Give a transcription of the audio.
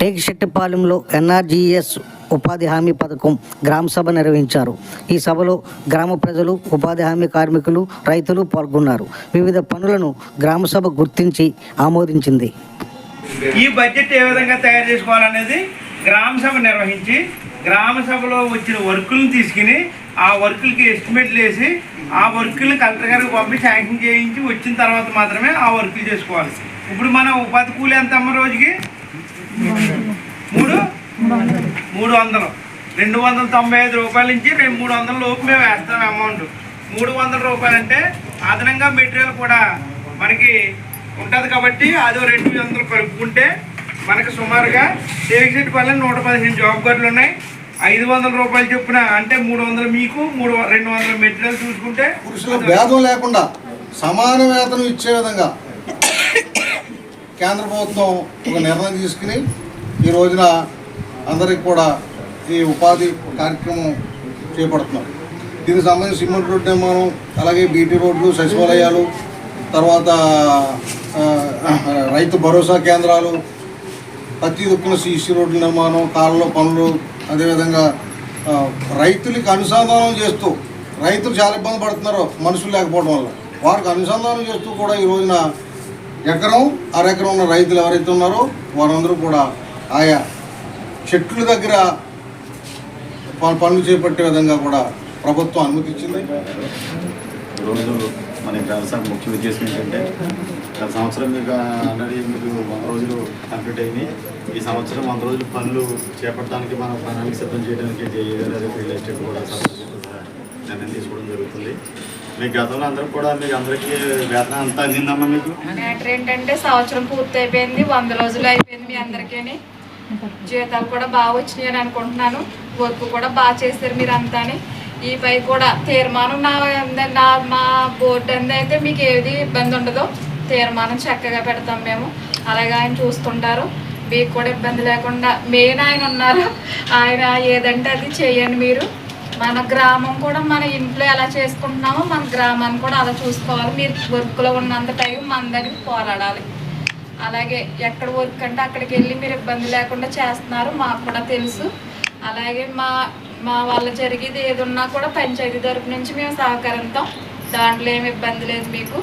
టేకిశెట్టిపాలెంలో NREGS ఉపాధి హామీ పథకం గ్రామ సభ నిర్వహించారు. ఈ సభలో గ్రామ ప్రజలు, ఉపాధి హామీ కార్మికులు, రైతులు పాల్గొన్నారు. వివిధ పనులను గ్రామ సభ గుర్తించి ఆమోదించింది. ఈ బడ్జెట్ ఏ విధంగా తయారు చేసుకోవాలనేది గ్రామ సభ నిర్వహించి, గ్రామ సభలో వచ్చిన వర్కులను తీసుకుని ఆ వర్కులకి ఎస్టిమేట్లు వేసి ఆ వర్కులను కలెక్టర్ గారికి పంపి శాంక్షన్ చేయించి వచ్చిన తర్వాత మాత్రమే ఆ వర్కులు చేసుకోవాలి. ఇప్పుడు మన ఉపాధి కూలి ఎంత అమ్మ రోజుకి 300 295 రూపాయల నుంచి 300 లోపు మేము వేస్తాం అమౌంట్. 300 రూపాయలు అంటే అదనంగా మెటీరియల్ కూడా మనకి ఉంటుంది కాబట్టి అది 200 కలుపుకుంటే మనకు సుమారుగా టేకిశెట్టిపాలెం 115 జాబ్ కార్డులు ఉన్నాయి. 500 రూపాయలు చొప్పున అంటే 300 మీకు 200 మెటీరియల్ చూసుకుంటే పురుషుల భేదం లేకుండా సమాన వేతనం ఇచ్చే విధంగా కేంద్ర ప్రభుత్వం ఒక నిర్ణయం తీసుకుని ఈ రోజున అందరికి కూడా ఈ ఉపాధి కార్యక్రమం చేపడుతున్నాం. దీనికి సంబంధించి సిమెంట్ రోడ్డు నిర్మాణం, అలాగే బీటీ రోడ్లు, సచివాలయాలు, తర్వాత రైతు భరోసా కేంద్రాలు, ప్రతి దుక్కున సీసీ రోడ్ల నిర్మాణం, కాళ్ళలో పనులు, అదేవిధంగా రైతులకి అనుసంధానం చేస్తూ, రైతులు చాలా ఇబ్బంది పడుతున్నారు మనుషులు లేకపోవడం వల్ల, వారికి అనుసంధానం చేస్తూ కూడా ఈ రోజున ఎకరం అరెకరం ఉన్న రైతులు ఎవరైతే ఉన్నారో వారందరూ కూడా ఆయా చెట్ల దగ్గర పనులు చేపట్టే విధంగా కూడా ప్రభుత్వం అనుమతించింది. ఈరోజు మన గ్రామ ముఖ్య ఉద్దేశం ఏంటంటే గత సంవత్సరం మీకు ఆల్రెడీ మీకు 100 రోజులు కంప్లీట్ అయింది. ఈ సంవత్సరం 100 రోజులు పనులు చేపట్టడానికి మన ప్రణాళిక సిద్ధం చేయడానికి జేఏ గారు అదే రియల్ ఎస్టేట్ కూడా నిర్ణయం తీసుకోవడం జరుగుతుంది. మీకు గతంలో అందరూ కూడా మీకు అందరికీ వేతనం అంతా అందిందమ్మా. మీకు మ్యాటర్ ఏంటంటే సంవత్సరం పూర్తి అయిపోయింది, 100 రోజులు అయిపోయింది. మీ అందరికీ జీతాలు కూడా బాగా వచ్చినాయి అని అనుకుంటున్నాను. వర్క్ కూడా బాగా చేశారు మీరు అంతా. ఈ పై కూడా తీర్మానం మా బోర్డు అయితే మీకు ఏది ఇబ్బంది ఉండదు. తీర్మానం చక్కగా పెడతాం మేము. అలాగే ఆయన చూస్తుంటారు, మీకు కూడా ఇబ్బంది లేకుండా. మెయిన్ ఆయన ఉన్నారు, ఆయన ఏదంటే అది చేయండి. మీరు మన గ్రామం కూడా మన ఇంట్లో ఎలా చేసుకుంటున్నామో మన గ్రామాన్ని కూడా అలా చూసుకోవాలి. మీరు వర్క్లో ఉన్నంత టైం మన దగ్గర పోరాడాలి. అలాగే ఎక్కడ వర్క్ అంటే అక్కడికి వెళ్ళి మీరు ఇబ్బంది లేకుండా చేస్తున్నారు, మాకు కూడా తెలుసు. అలాగే మా వల్ల జరిగేది ఏది ఉన్నా కూడా పంచాయతీ తరపు నుంచి మేము సహకరిస్తాం. దాంట్లో ఏమి ఇబ్బంది లేదు మీకు.